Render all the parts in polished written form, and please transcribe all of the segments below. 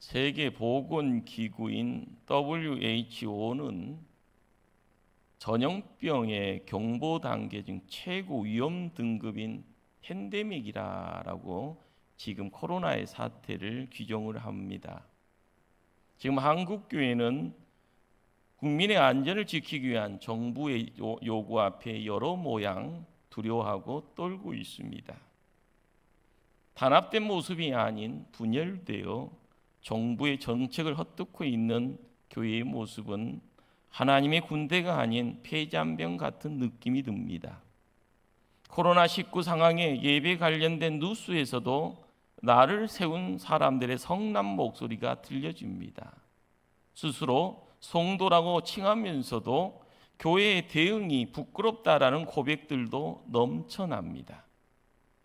세계보건기구인 WHO는 전염병의 경보 단계 중 최고 위험 등급인 팬데믹이라고 지금 코로나의 사태를 규정을 합니다. 지금 한국교회는 국민의 안전을 지키기 위한 정부의 요구 앞에 여러 모양 두려워하고 떨고 있습니다. 단합된 모습이 아닌 분열되어 정부의 정책을 헛듣고 있는 교회의 모습은 하나님의 군대가 아닌 폐잔병 같은 느낌이 듭니다. 코로나19 상황에 예배 관련된 뉴스에서도 나를 세운 사람들의 성난 목소리가 들려집니다. 스스로 성도라고 칭하면서도 교회의 대응이 부끄럽다라는 고백들도 넘쳐납니다.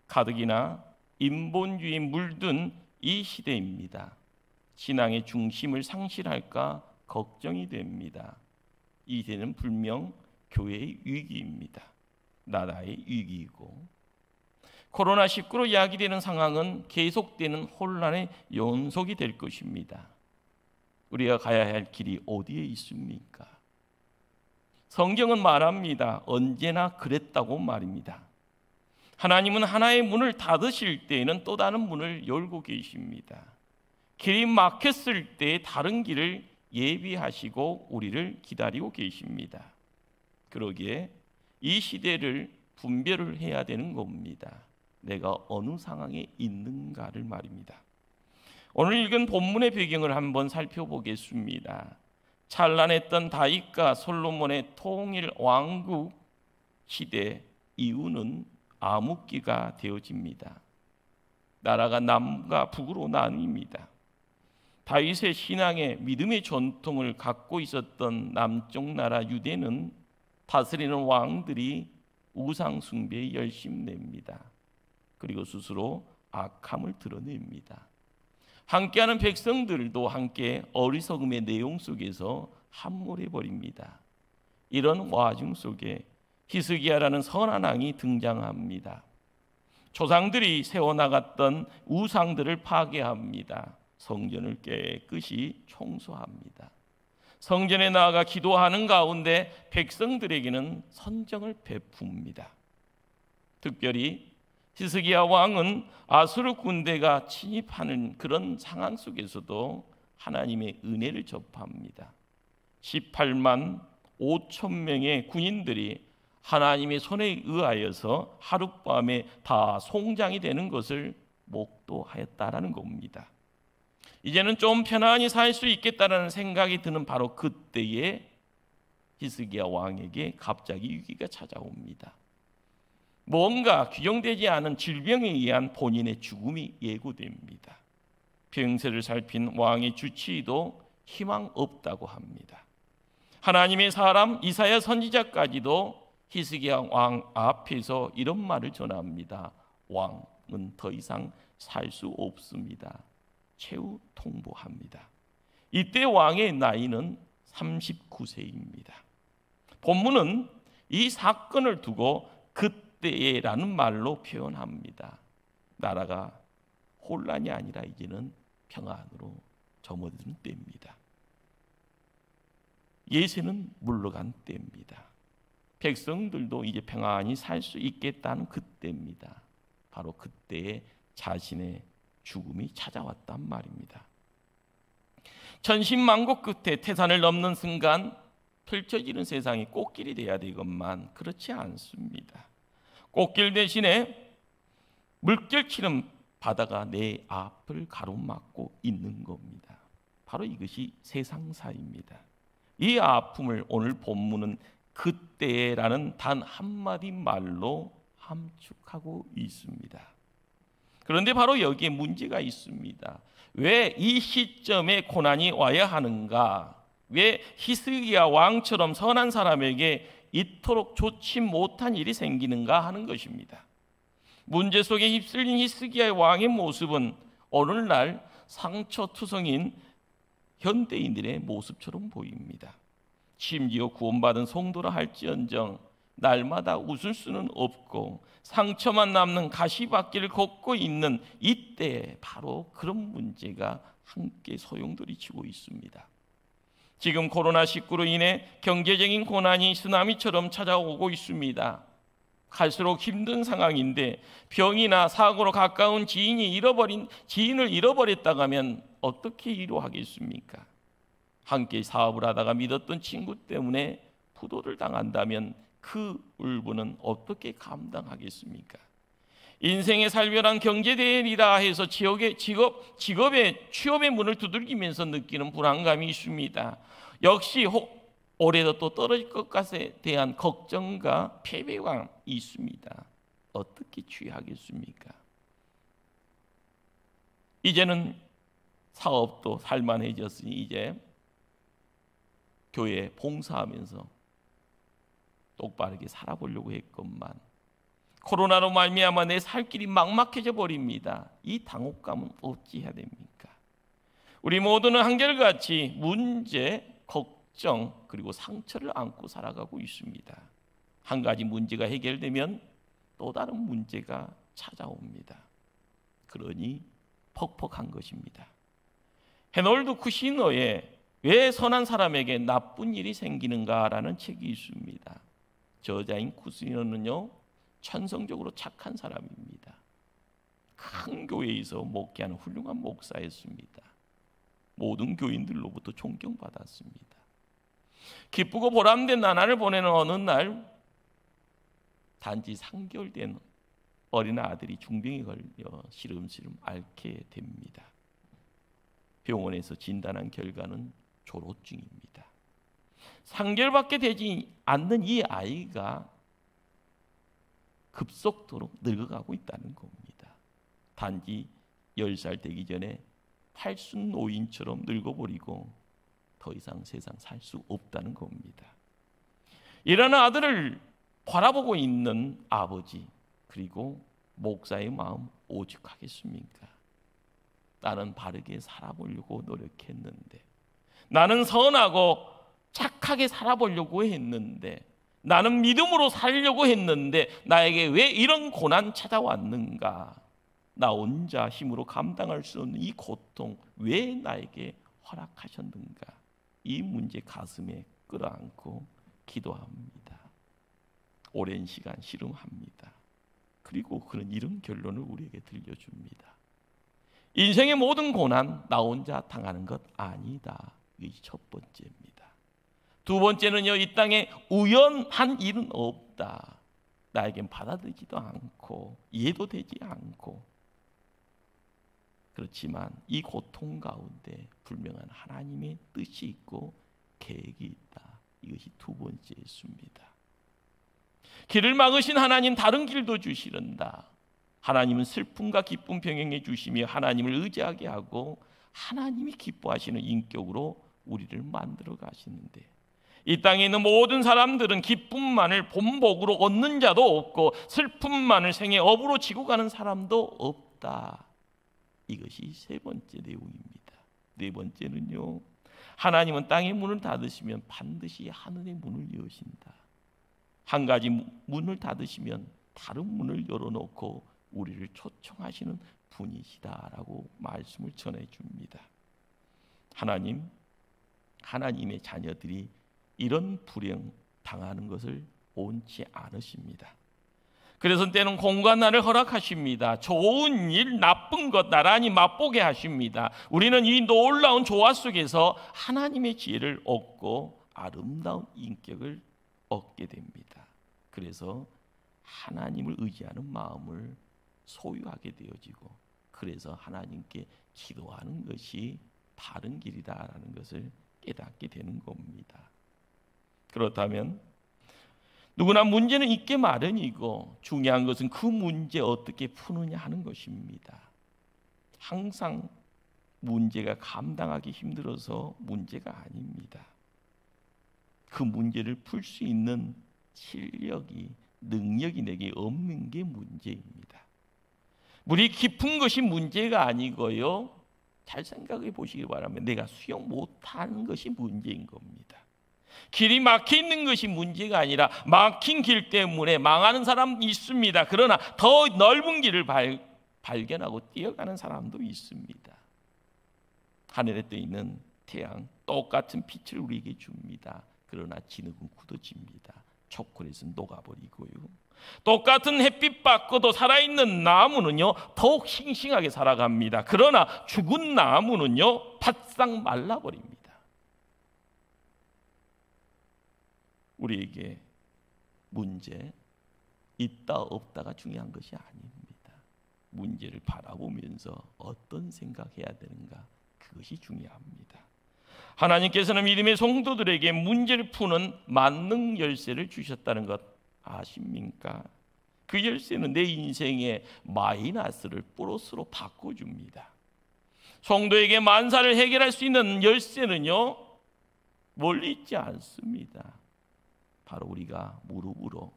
가득이나 인본주의에 물든 이 시대입니다. 신앙의 중심을 상실할까 걱정이 됩니다. 이 시대는 분명 교회의 위기입니다. 나라의 위기이고, 코로나19로 야기되는 상황은 계속되는 혼란의 연속이 될 것입니다. 우리가 가야 할 길이 어디에 있습니까? 성경은 말합니다. 언제나 그랬다고 말입니다. 하나님은 하나의 문을 닫으실 때에는 또 다른 문을 열고 계십니다. 길이 막혔을 때 다른 길을 예비하시고 우리를 기다리고 계십니다. 그러기에 이 시대를 분별을 해야 되는 겁니다. 내가 어느 상황에 있는가를 말입니다. 오늘 읽은 본문의 배경을 한번 살펴보겠습니다. 찬란했던 다윗과 솔로몬의 통일 왕국 시대 이후는 암흑기가 되어집니다. 나라가 남과 북으로 나뉩니다. 다윗의 신앙의 믿음의 전통을 갖고 있었던 남쪽 나라 유대는 다스리는 왕들이 우상 숭배에 열심냅니다. 그리고 스스로 악함을 드러냅니다. 함께하는 백성들도 함께 어리석음의 내용 속에서 함몰해버립니다. 이런 와중 속에 히스기야라는 선한 왕이 등장합니다. 조상들이 세워나갔던 우상들을 파괴합니다. 성전을 깨끗이 청소합니다. 성전에 나아가 기도하는 가운데 백성들에게는 선정을 베풉니다. 특별히 히스기야 왕은 아수르 군대가 침입하는 그런 상황 속에서도 하나님의 은혜를 접합니다. 18만 5천 명의 군인들이 하나님의 손에 의하여서 하룻밤에 다 송장이 되는 것을 목도하였다라는 겁니다. 이제는 좀 편안히 살 수 있겠다라는 생각이 드는 바로 그때에 히스기야 왕에게 갑자기 위기가 찾아옵니다. 뭔가 규정되지 않은 질병에 의한 본인의 죽음이 예고됩니다. 병세를 살핀 왕의 주치의도 희망 없다고 합니다. 하나님의 사람 이사야 선지자까지도 히스기야 왕 앞에서 이런 말을 전합니다. 왕은 더 이상 살 수 없습니다. 최후 통보합니다. 이때 왕의 나이는 39세입니다. 본문은 이 사건을 두고 그때라는 말로 표현합니다. 나라가 혼란이 아니라 이제는 평안으로 접어드는 때입니다. 예세는 물러간 때입니다. 백성들도 이제 평안히 살 수 있겠다는 그때입니다. 바로 그때에 자신의 죽음이 찾아왔단 말입니다. 천신만고 끝에 태산을 넘는 순간 펼쳐지는 세상이 꽃길이 돼야 되건만 그렇지 않습니다. 꽃길 대신에 물결치는 바다가 내 앞을 가로막고 있는 겁니다. 바로 이것이 세상사입니다. 이 아픔을 오늘 본문은 그때라는 단 한마디 말로 함축하고 있습니다. 그런데 바로 여기에 문제가 있습니다. 왜 이 시점에 고난이 와야 하는가? 왜 히스기야 왕처럼 선한 사람에게 이토록 좋지 못한 일이 생기는가 하는 것입니다. 문제 속에 휩쓸린 히스기야 왕의 모습은 오늘날 상처투성인 현대인들의 모습처럼 보입니다. 심지어 구원받은 성도라 할지언정 날마다 웃을 수는 없고 상처만 남는 가시밭길을 걷고 있는 이때 바로 그런 문제가 함께 소용돌이치고 있습니다. 지금 코로나19로 인해 경제적인 고난이 쓰나미처럼 찾아오고 있습니다. 갈수록 힘든 상황인데 병이나 사고로 가까운 지인을 잃어버렸다고 하면 어떻게 위로하겠습니까? 함께 사업을 하다가 믿었던 친구 때문에 부도를 당한다면 그 울분은 어떻게 감당하겠습니까? 인생의 살벌한 경제대회이라 해서 취업의 문을 두들기면서 느끼는 불안감이 있습니다. 역시 올해도 또 떨어질 것에 대한 걱정과 패배감이 있습니다. 어떻게 취하겠습니까? 이제는 사업도 살만해졌으니 이제 교회 봉사하면서 똑바르게 살아보려고 했건만 코로나로 말미암아 내 살 길이 막막해져 버립니다. 이 당혹감은 어찌해야 됩니까? 우리 모두는 한결같이 문제, 걱정 그리고 상처를 안고 살아가고 있습니다. 한 가지 문제가 해결되면 또 다른 문제가 찾아옵니다. 그러니 퍽퍽한 것입니다. 헤놀드 쿠시너의 왜 선한 사람에게 나쁜 일이 생기는가라는 책이 있습니다. 저자인 쿠시너는요, 천성적으로 착한 사람입니다. 큰 교회에서 목회하는 훌륭한 목사였습니다. 모든 교인들로부터 존경받았습니다. 기쁘고 보람된 나날을 보내는 어느 날 단지 3개월 된 어린 아들이 중병에 걸려 시름시름 앓게 됩니다. 병원에서 진단한 결과는 조로증입니다. 3개월밖에 되지 않는 이 아이가 급속도로 늙어가고 있다는 겁니다. 단지 10살 되기 전에 팔순 노인처럼 늙어버리고 더 이상 세상 살 수 없다는 겁니다. 이런 아들을 바라보고 있는 아버지 그리고 목사의 마음 오죽하겠습니까? 나는 바르게 살아보려고 노력했는데, 나는 선하고 착하게 살아보려고 했는데, 나는 믿음으로 살려고 했는데 나에게 왜 이런 고난 찾아왔는가? 나 혼자 힘으로 감당할 수 없는 이 고통 왜 나에게 허락하셨는가? 이 문제 가슴에 끌어안고 기도합니다. 오랜 시간 씨름합니다. 그리고 그런 이런 결론을 우리에게 들려줍니다. 인생의 모든 고난 나 혼자 당하는 것 아니다. 이것이 첫 번째입니다. 두 번째는요, 이 땅에 우연한 일은 없다. 나에겐 받아들이지도 않고 이해도 되지 않고, 그렇지만 이 고통 가운데 분명한 하나님의 뜻이 있고 계획이 있다. 이것이 두 번째였습니다. 길을 막으신 하나님 다른 길도 주시는다. 하나님은 슬픔과 기쁨 병행해 주시며 하나님을 의지하게 하고 하나님이 기뻐하시는 인격으로 우리를 만들어 가시는데, 이 땅에 있는 모든 사람들은 기쁨만을 본복으로 얻는 자도 없고 슬픔만을 생의 업으로 지고 가는 사람도 없다. 이것이 세 번째 내용입니다. 네 번째는요, 하나님은 땅의 문을 닫으시면 반드시 하늘의 문을 여신다. 한 가지 문을 닫으시면 다른 문을 열어놓고 우리를 초청하시는 분이시다라고 말씀을 전해줍니다. 하나님의 자녀들이 이런 불행 당하는 것을 원치 않으십니다. 그래서 때는 공간날을 허락하십니다. 좋은 일, 나쁜 것 나란히 맛보게 하십니다. 우리는 이 놀라운 조화 속에서 하나님의 지혜를 얻고 아름다운 인격을 얻게 됩니다. 그래서 하나님을 의지하는 마음을 소유하게 되어지고, 그래서 하나님께 기도하는 것이 바른 길이다라는 것을 깨닫게 되는 겁니다. 그렇다면 누구나 문제는 있게 마련이고 중요한 것은 그 문제 어떻게 푸느냐 하는 것입니다. 항상 문제가 감당하기 힘들어서 문제가 아닙니다. 그 문제를 풀 수 있는 실력이, 능력이 내게 없는 게 문제입니다. 물이 깊은 것이 문제가 아니고요, 잘 생각해 보시기 바랍니다. 내가 수영 못하는 것이 문제인 겁니다. 길이 막혀 있는 것이 문제가 아니라 막힌 길 때문에 망하는 사람이 있습니다. 그러나 더 넓은 길을 발견하고 뛰어가는 사람도 있습니다. 하늘에 떠 있는 태양, 똑같은 빛을 우리에게 줍니다. 그러나 진흙은 굳어집니다. 초콜릿은 녹아버리고요. 똑같은 햇빛 받고도 살아있는 나무는요 더욱 싱싱하게 살아갑니다. 그러나 죽은 나무는요 바싹 말라버립니다. 우리에게 문제 있다 없다가 중요한 것이 아닙니다. 문제를 바라보면서 어떤 생각해야 되는가, 그것이 중요합니다. 하나님께서는 믿음의 성도들에게 문제를 푸는 만능 열쇠를 주셨다는 것 아십니까? 그 열쇠는 내 인생의 마이너스를 플러스로 바꿔줍니다. 성도에게 만사를 해결할 수 있는 열쇠는요 멀리 있지 않습니다. 바로 우리가 무릎으로,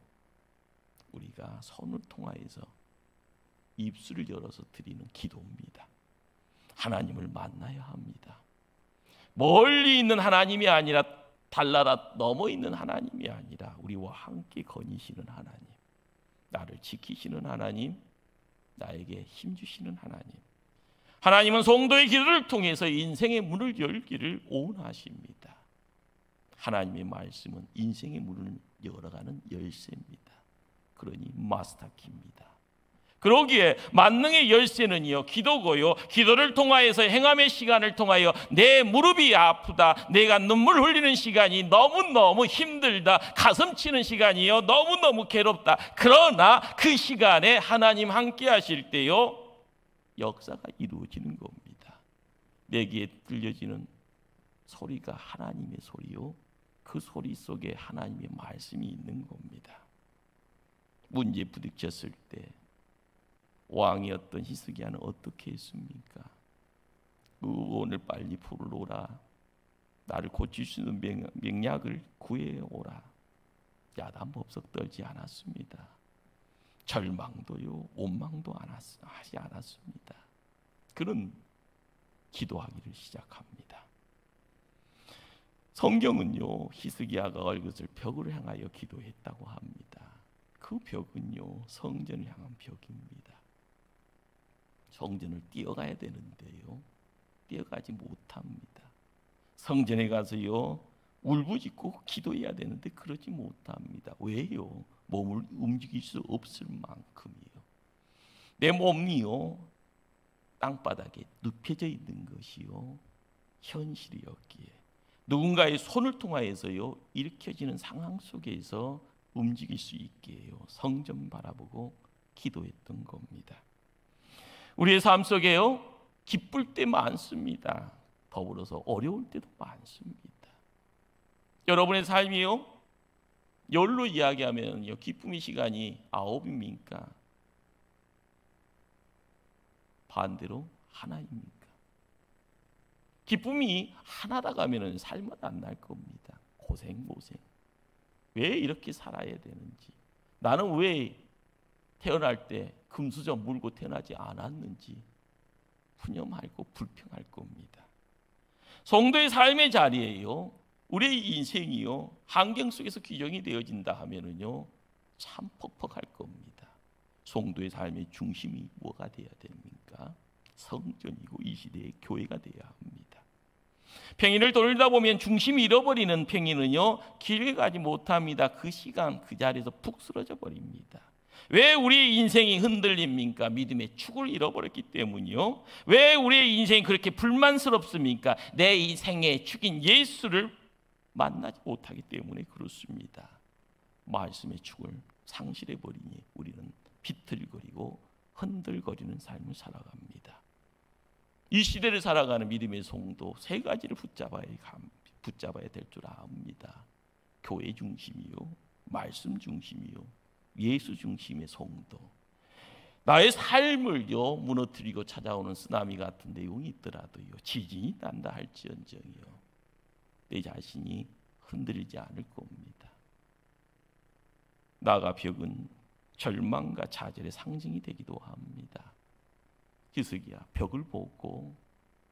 우리가 손을 통하여서 입술을 열어서 드리는 기도입니다. 하나님을 만나야 합니다. 멀리 있는 하나님이 아니라 달나라 넘어 있는 하나님이 아니라 우리와 함께 거니시는 하나님, 나를 지키시는 하나님, 나에게 힘주시는 하나님. 하나님은 성도의 기도를 통해서 인생의 문을 열기를 원하십니다. 하나님의 말씀은 인생의 문을 열어가는 열쇠입니다. 그러니 마스터키입니다. 그러기에 만능의 열쇠는요 기도고요, 기도를 통하여서 행함의 시간을 통하여 내 무릎이 아프다, 내가 눈물 흘리는 시간이 너무너무 힘들다, 가슴 치는 시간이요 너무너무 괴롭다. 그러나 그 시간에 하나님 함께 하실 때요 역사가 이루어지는 겁니다. 내게 들려지는 소리가 하나님의 소리요, 그 소리 속에 하나님의 말씀이 있는 겁니다. 문제에 부딪혔을 때 왕이었던 히스기야는 어떻게 했습니까? 오늘 빨리 불을 오라, 나를 고칠 수 있는 명약을 구해오라. 야단법석 떨지 않았습니다. 절망도요 원망도 하지 않았습니다. 그는 기도하기를 시작합니다. 성경은요 히스기야가 얼굴을 벽을 향하여 기도했다고 합니다. 그 벽은요 성전을 향한 벽입니다. 성전을 뛰어가야 되는데요 뛰어가지 못합니다. 성전에 가서요 울부짖고 기도해야 되는데 그러지 못합니다. 왜요? 몸을 움직일 수 없을 만큼이요. 내 몸이요 땅바닥에 눕혀져 있는 것이요 현실이었기에 누군가의 손을 통하여서요 일으켜지는 상황 속에서 움직일 수 있게 해요 성전 바라보고 기도했던 겁니다. 우리의 삶 속에요 기쁠 때 많습니다. 더불어서 어려울 때도 많습니다. 여러분의 삶이요 열로 이야기하면요 기쁨의 시간이 9입니까? 반대로 하나입니까? 기쁨이 하나다 가면은 삶은 안 날 겁니다. 고생. 왜 이렇게 살아야 되는지, 나는 왜 태어날 때 금수저 물고 태어나지 않았는지 푸념하고 불평할 겁니다. 성도의 삶의 자리에요 우리의 인생이요 환경 속에서 규정이 되어진다 하면은요 참 퍽퍽할 겁니다. 성도의 삶의 중심이 뭐가 돼야 됩니까? 성전이고 이 시대의 교회가 돼야 합니다. 평인을 돌리다 보면 중심이 잃어버리는 평인은요 길을 가지 못합니다. 그 시간 그 자리에서 푹 쓰러져 버립니다. 왜 우리의 인생이 흔들립니까? 믿음의 축을 잃어버렸기 때문이요. 왜 우리의 인생이 그렇게 불만스럽습니까? 내 인생의 축인 예수를 만나지 못하기 때문에 그렇습니다. 말씀의 축을 상실해버리니 우리는 비틀거리고 흔들거리는 삶을 살아갑니다. 이 시대를 살아가는 믿음의 성도 세 가지를 붙잡아야 될 줄 압니다. 교회 중심이요, 말씀 중심이요, 예수 중심의 성도. 나의 삶을요 무너뜨리고 찾아오는 쓰나미 같은 내용이 있더라도요 지진이 난다 할지언정이요 내 자신이 흔들리지 않을 겁니다. 나가 벽은 절망과 좌절의 상징이 되기도 합니다. 히스기야 벽을 보고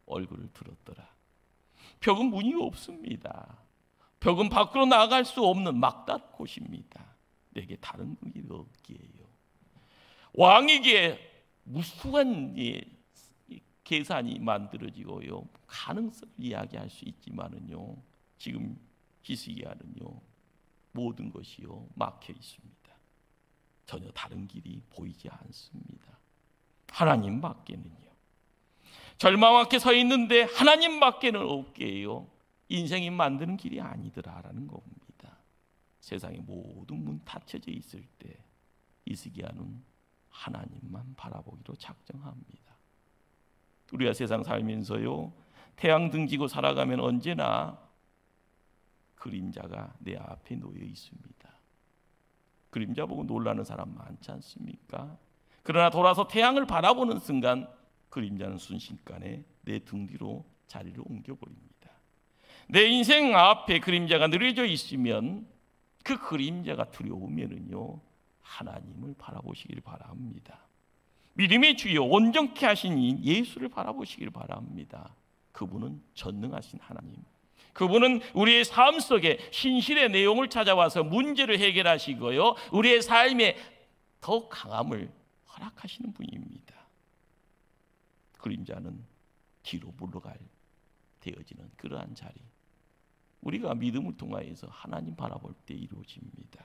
얼굴을 들었더라. 벽은 문이 없습니다. 벽은 밖으로 나갈 수 없는 막다른 곳입니다. 내게 다른 길이 없기에요. 왕에게 무수한 계산이 만들어지고요, 가능성을 이야기할 수 있지만은요, 지금 히스기야는요, 모든 것이요 막혀 있습니다. 전혀 다른 길이 보이지 않습니다. 하나님밖에는요. 절망 앞에 서 있는데 하나님밖에는 없게요, 인생이 만드는 길이 아니더라라는 겁니다. 세상의 모든 문 닫혀져 있을 때 히스기야는 하나님만 바라보기로 작정합니다. 우리가 세상 살면서요, 태양 등지고 살아가면 언제나 그림자가 내 앞에 놓여 있습니다. 그림자 보고 놀라는 사람 많지 않습니까? 그러나 돌아서 태양을 바라보는 순간 그림자는 순식간에 내 등 뒤로 자리를 옮겨버립니다. 내 인생 앞에 그림자가 느려져 있으면 그 그림자가 두려우면은요, 하나님을 바라보시길 바랍니다. 믿음의 주여 온전케 하신 이 예수를 바라보시길 바랍니다. 그분은 전능하신 하나님, 그분은 우리의 삶 속에 신실의 내용을 찾아와서 문제를 해결하시고요, 우리의 삶에 더 강함을 허락하시는 분입니다. 그림자는 뒤로 물러갈 되어지는 그러한 자리, 우리가 믿음을 통하여서 하나님 바라볼 때 이루어집니다.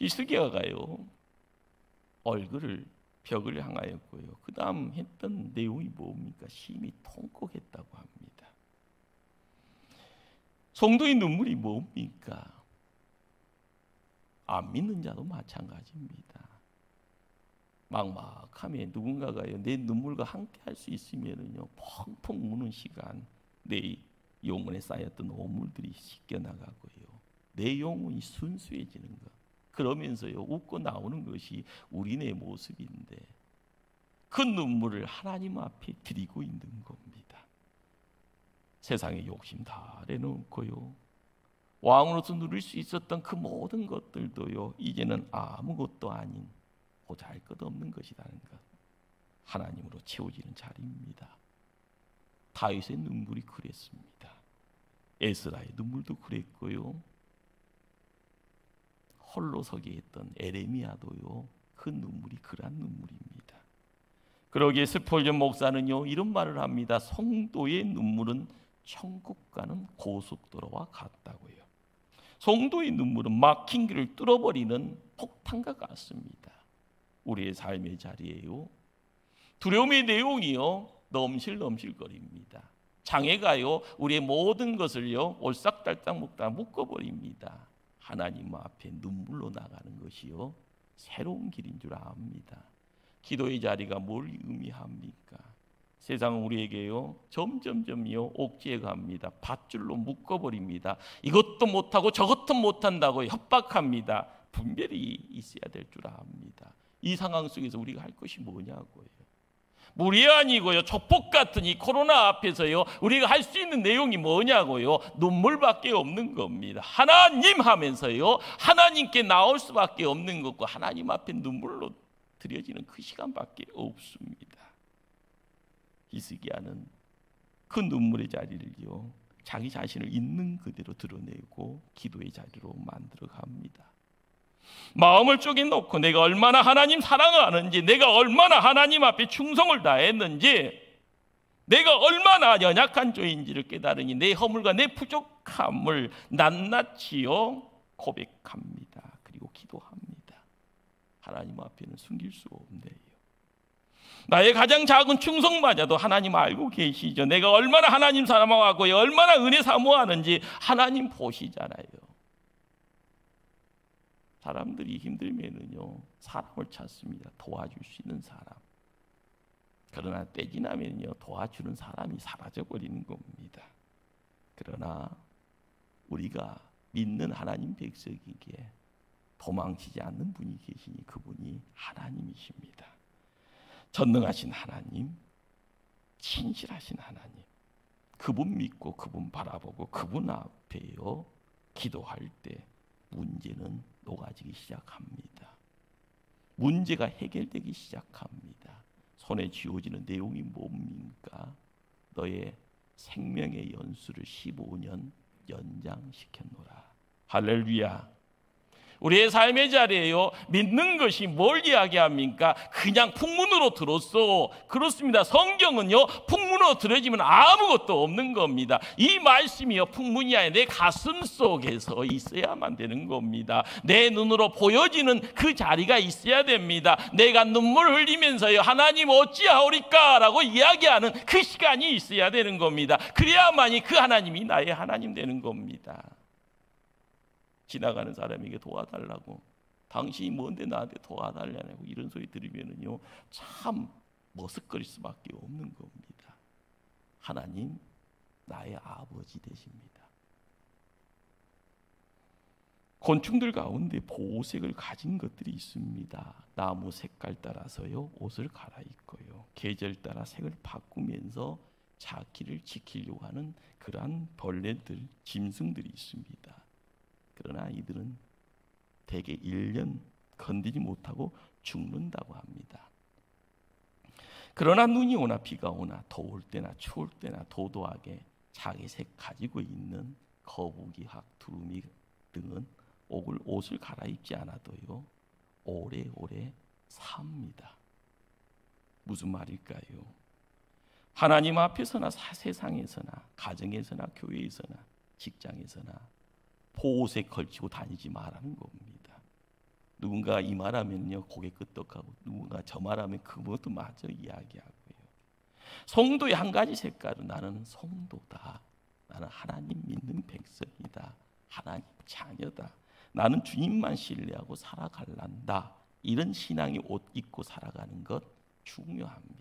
히스기야가요, 얼굴을 벽을 향하였고요, 그 다음 했던 내용이 뭡니까? 심히 통곡했다고 합니다. 성도의 눈물이 뭡니까? 안 믿는 자도 마찬가지입니다. 막막하면 누군가가요, 내 눈물과 함께 할 수 있으면은요, 펑펑 우는 시간, 내 영혼에 쌓였던 오물들이 씻겨나가고요, 내 영혼이 순수해지는 것, 그러면서요 웃고 나오는 것이 우리네 모습인데 그 눈물을 하나님 앞에 드리고 있는 겁니다. 세상의 욕심 다 내놓고요, 왕으로서 누릴 수 있었던 그 모든 것들도요, 이제는 아무것도 아닌 보잘것없는 것이라는 것, 하나님으로 채워지는 자리입니다. 다윗의 눈물이 그랬습니다. 에스라의 눈물도 그랬고요, 홀로 서게 했던 에레미야도요, 그 눈물이 그러한 눈물입니다. 그러기에 스폴전 목사는요, 이런 말을 합니다. 성도의 눈물은 천국 가는 고속도로와 같다고요. 성도의 눈물은 막힌 길을 뚫어버리는 폭탄과 같습니다. 우리의 삶의 자리에요, 두려움의 내용이요 넘실넘실거립니다. 장애가요 우리의 모든 것을요 올싹달싹 묶어버립니다. 하나님 앞에 눈물로 나가는 것이요 새로운 길인 줄 압니다. 기도의 자리가 뭘 의미합니까? 세상은 우리에게요 점점점요 옥죄해 갑니다. 밧줄로 묶어버립니다. 이것도 못하고 저것도 못한다고 협박합니다. 분별이 있어야 될 줄 압니다. 이 상황 속에서 우리가 할 것이 뭐냐고요. 물이 아니고요 조폭 같은 이 코로나 앞에서요 우리가 할 수 있는 내용이 뭐냐고요. 눈물밖에 없는 겁니다. 하나님 하면서요 하나님께 나올 수밖에 없는 것과 하나님 앞에 눈물로 드려지는 그 시간밖에 없습니다. 히스기야는 그 눈물의 자리를요 자기 자신을 있는 그대로 드러내고 기도의 자리로 만들어 갑니다. 마음을 쪼개놓고 내가 얼마나 하나님 사랑을 하는지, 내가 얼마나 하나님 앞에 충성을 다했는지, 내가 얼마나 연약한 자인지를 깨달으니 내 허물과 내 부족함을 낱낱이요 고백합니다. 그리고 기도합니다. 하나님 앞에는 숨길 수 없네요. 나의 가장 작은 충성마저도 하나님 알고 계시죠. 내가 얼마나 하나님 사랑하고 얼마나 은혜 사모하는지 하나님 보시잖아요. 사람들이 힘들면은요 사람을 찾습니다. 도와줄 수 있는 사람. 그러나 때 지나면요 도와주는 사람이 사라져 버리는 겁니다. 그러나 우리가 믿는 하나님 백성에게 도망치지 않는 분이 계시니 그분이 하나님이십니다. 전능하신 하나님, 친실하신 하나님, 그분 믿고 그분 바라보고 그분 앞에요 기도할 때 문제는 녹아지기 시작합니다. 문제가 해결되기 시작합니다. 손에 쥐어지는 내용이 뭡니까? 너의 생명의 연수를 15년 연장시켰노라. 할렐루야. 우리의 삶의 자리에요, 믿는 것이 뭘 이야기합니까? 그냥 풍문으로 들었어. 그렇습니다. 성경은요, 풍문으로 들어지면 아무것도 없는 겁니다. 이 말씀이요, 풍문이 아니라 내 가슴 속에서 있어야만 되는 겁니다. 내 눈으로 보여지는 그 자리가 있어야 됩니다. 내가 눈물 흘리면서요, 하나님 어찌하오리까? 라고 이야기하는 그 시간이 있어야 되는 겁니다. 그래야만이 그 하나님이 나의 하나님 되는 겁니다. 지나가는 사람에게 도와달라고, 당신이 뭔데 나한테 도와달라고 이런 소리 들으면은요, 참 머쓱거릴 수밖에 없는 겁니다. 하나님 나의 아버지 되십니다. 곤충들 가운데 보호색을 가진 것들이 있습니다. 나무 색깔 따라서요, 옷을 갈아입고요, 계절 따라 색을 바꾸면서 자기를 지키려고 하는 그러한 벌레들, 짐승들이 있습니다. 그러나 이들은 대개 1년 건드리지 못하고 죽는다고 합니다. 그러나 눈이 오나 비가 오나 더울 때나 추울 때나 도도하게 자기 색 가지고 있는 거북이학, 두루미 등은 옷을 갈아입지 않아도요, 오래오래 삽니다. 무슨 말일까요? 하나님 앞에서나 세상에서나, 가정에서나, 교회에서나, 직장에서나 보호색 걸치고 다니지 말라는 겁니다. 누군가 이 말하면요, 고개 끄덕하고, 누군가 저 말하면 그것도 마저 이야기하고요. 성도의 한 가지 색깔은 나는 성도다. 나는 하나님 믿는 백성이다. 하나님 자녀다. 나는 주님만 신뢰하고 살아갈란다. 이런 신앙의 옷 입고 살아가는 것 중요합니다.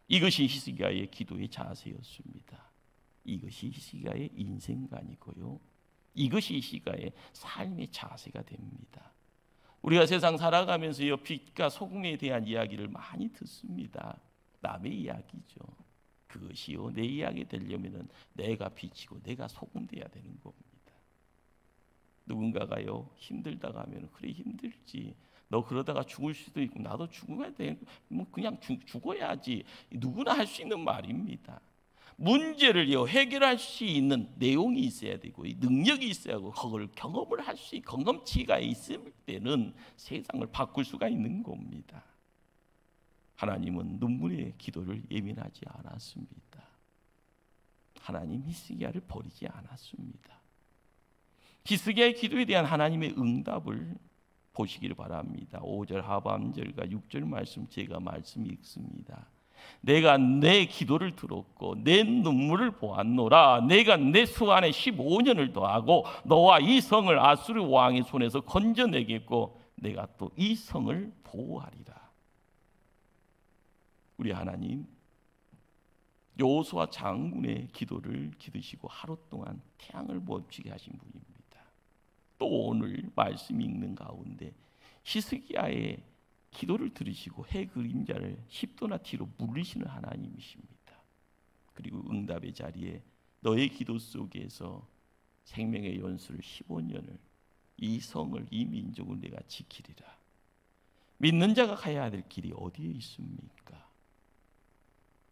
이것이 히스기야의 기도의 자세였습니다. 이것이 히스기야의 인생관이고요, 이것이 히스기야의 삶의 자세가 됩니다. 우리가 세상 살아가면서요, 빛과 소금에 대한 이야기를 많이 듣습니다. 남의 이야기죠. 그것이요, 내 이야기 되려면은 내가 빛이고 내가 소금 돼야 되는 겁니다. 누군가가요, 힘들다가 하면 그래 힘들지, 너 그러다가 죽을 수도 있고 나도 죽어야 돼, 뭐 그냥 죽어야지, 누구나 할 수 있는 말입니다. 문제를 해결할 수 있는 내용이 있어야 되고, 능력이 있어야 하고, 그걸 경험을 할 수 있는 경험치가 있을 때는 세상을 바꿀 수가 있는 겁니다. 하나님은 눈물의 기도를 예민하지 않았습니다. 하나님 히스기야를 버리지 않았습니다. 히스기야의 기도에 대한 하나님의 응답을 보시기를 바랍니다. 5절 하반절과 6절 말씀, 제가 말씀 읽습니다. 내가 내 기도를 들었고 내 눈물을 보았노라. 내가 내 수완에 15년을 더하고 너와 이 성을 아수르 왕의 손에서 건져내겠고 내가 또 이 성을 보호하리라. 우리 하나님, 여호수아 장군의 기도를 기드시고 하루 동안 태양을 멈추게 하신 분입니다. 또 오늘 말씀 읽는 가운데 히스기야의 기도를 들으시고 해 그림자를 10도나 뒤로 물리시는 하나님이십니다. 그리고 응답의 자리에 너의 기도 속에서 생명의 연수를 15년을, 이 성을, 이 민족을 내가 지키리라. 믿는 자가 가야 될 길이 어디에 있습니까?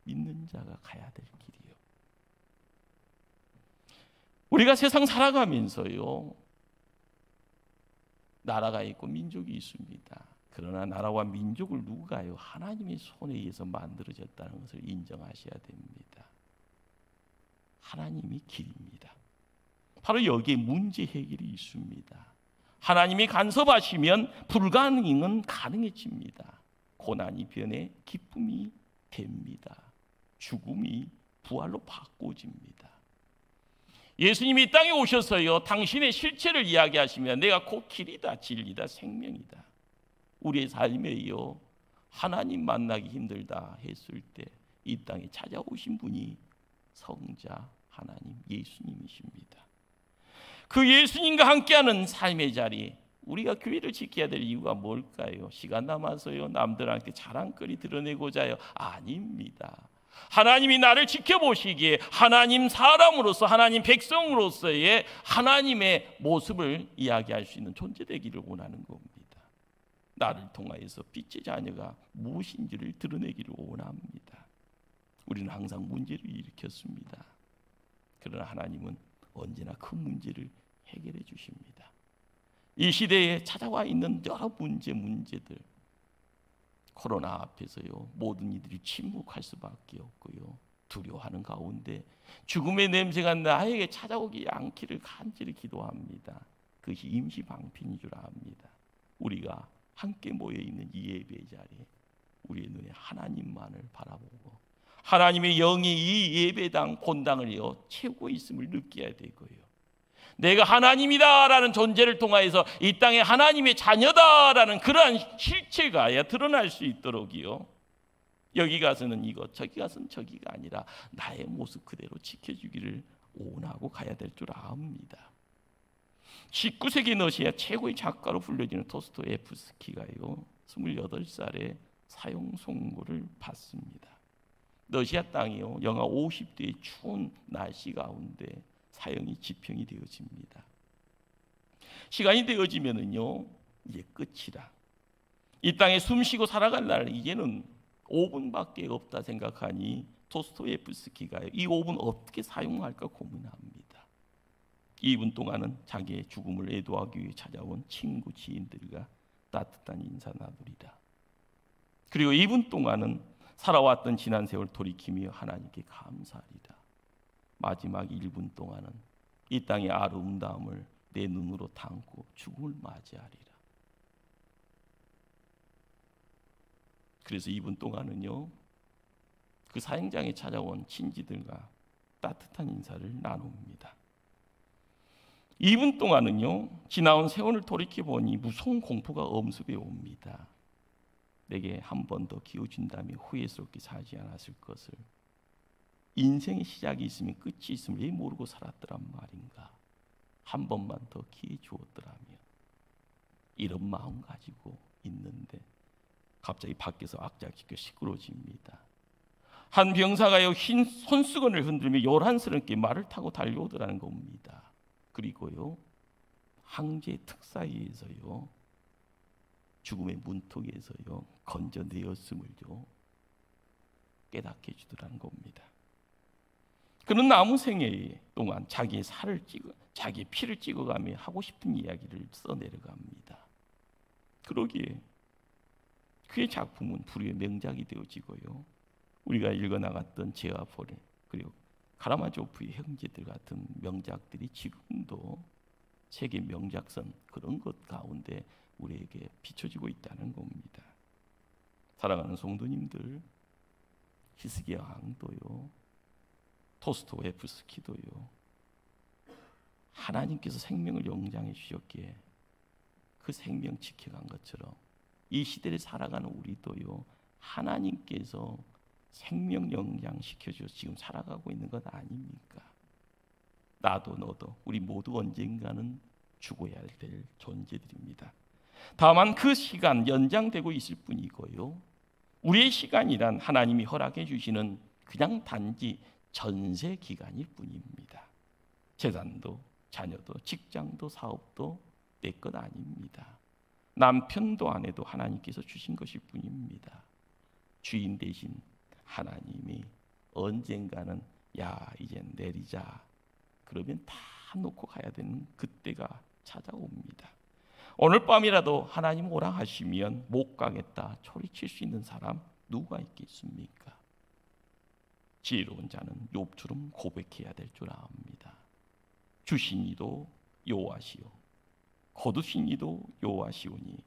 믿는 자가 가야 될 길이요. 우리가 세상 살아가면서요, 나라가 있고 민족이 있습니다. 그러나 나라와 민족을 누가요? 하나님의 손에 의해서 만들어졌다는 것을 인정하셔야 됩니다. 하나님이 길입니다. 바로 여기에 문제 해결이 있습니다. 하나님이 간섭하시면 불가능은 가능해집니다. 고난이 변해 기쁨이 됩니다. 죽음이 부활로 바꿔집니다. 예수님이 이 땅에 오셔서요, 당신의 실체를 이야기하시면 내가 곧 길이다, 진리다, 생명이다. 우리의 삶에요, 하나님 만나기 힘들다 했을 때 이 땅에 찾아오신 분이 성자 하나님 예수님이십니다. 그 예수님과 함께하는 삶의 자리, 우리가 교회를 지켜야 될 이유가 뭘까요? 시간 남아서요 남들한테 자랑거리 드러내고자요? 아닙니다. 하나님이 나를 지켜보시기에 하나님 사람으로서, 하나님 백성으로서의 하나님의 모습을 이야기할 수 있는 존재 되기를 원하는 겁니다. 나를 통하여서 빛의 자녀가 무엇인지를 드러내기를 원합니다. 우리는 항상 문제를 일으켰습니다. 그러나 하나님은 언제나 그 문제를 해결해 주십니다. 이 시대에 찾아와 있는 여러 문제들, 코로나 앞에서요, 모든 이들이 침묵할 수밖에 없고요, 두려워하는 가운데 죽음의 냄새가 나에게 찾아오지 않기를 간절히 기도합니다. 그것이 임시 방편인 줄 압니다. 우리가 함께 모여 있는 이 예배 자리에 우리의 눈에 하나님만을 바라보고 하나님의 영이 이 예배당 본당을요 채우고 있음을 느껴야 되고요, 내가 하나님이다라는 존재를 통하여서 이 땅에 하나님의 자녀다라는 그러한 실체가 드러날 수 있도록이요, 여기 가서는 이것, 저기 가서는 저기가 아니라 나의 모습 그대로 지켜주기를 원하고 가야 될 줄 압니다. 19세기 러시아 최고의 작가로 불려지는 도스토옙스키가요 28살에 사형 선고를 받습니다. 러시아 땅이요 영하 50도의 추운 날씨 가운데 사형이 집행이 되어집니다. 시간이 되어지면은요 이제 끝이라, 이 땅에 숨쉬고 살아갈 날 이제는 5분밖에 없다 생각하니 도스토옙스키가 이 5분 어떻게 사용할까 고민합니다. 2분 동안은 자기의 죽음을 애도하기 위해 찾아온 친구 지인들과 따뜻한 인사 나누리라. 그리고 2분 동안은 살아왔던 지난 세월 돌이키며 하나님께 감사하리라. 마지막 1분 동안은 이 땅의 아름다움을 내 눈으로 담고 죽음을 맞이하리라. 그래서 2분 동안은요 그 사형장에 찾아온 친지들과 따뜻한 인사를 나눕니다. 2분 동안은요 지나온 세월을 돌이켜보니 무서운 공포가 엄습해 옵니다. 내게 한 번 더 기회 준다면 후회스럽게 살지 않았을 것을, 인생의 시작이 있으면 끝이 있음을 왜 모르고 살았더란 말인가, 한 번만 더 기회 주었더라면, 이런 마음 가지고 있는데 갑자기 밖에서 악작시켜 시끄러워집니다. 한 병사가요 흰 손수건을 흔들며 요란스럽게 말을 타고 달려오더라는 겁니다. 그리고요 황제 특사위에서요 죽음의 문턱에서요 건져내었음을요 깨닫게 해주더라는 겁니다. 그는 남은 생애 동안 자기의 살을 찍어, 자기의 피를 찍어가며 하고 싶은 이야기를 써내려갑니다. 그러기에 그의 작품은 불후의 명작이 되어지고요, 우리가 읽어나갔던 제아폴 그리고 카라마조프의 형제들 같은 명작들이 지금도 세계 명작선 그런 것 가운데 우리에게 비춰지고 있다는 겁니다. 사랑하는 성도님들, 히스기야 왕도요, 도스토옙스키도요, 하나님께서 생명을 영장해 주셨기에 그 생명 지켜간 것처럼 이 시대를 살아가는 우리도요 하나님께서 생명 영장시켜줘서 지금 살아가고 있는 것 아닙니까? 나도 너도 우리 모두 언젠가는 죽어야 될 존재들입니다. 다만 그 시간 연장되고 있을 뿐이고요, 우리의 시간이란 하나님이 허락해 주시는 그냥 단지 전세 기간일 뿐입니다. 재산도 자녀도 직장도 사업도 내 것 아닙니다. 남편도 아내도 하나님께서 주신 것일 뿐입니다. 주인 대신 하나님이 언젠가는 야 이젠 내리자 그러면 다 놓고 가야 되는 그때가 찾아옵니다. 오늘 밤이라도 하나님 오라 하시면 못 가겠다 소리칠 수 있는 사람 누가 있겠습니까? 지혜로운 자는 욥처럼 고백해야 될 줄 압니다. 주신 이도 여호와시요 거두신 이도 여호와시오니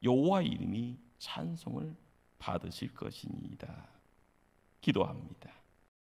여호와 이름이 찬송을 받으실 것이니이다. 기도합니다.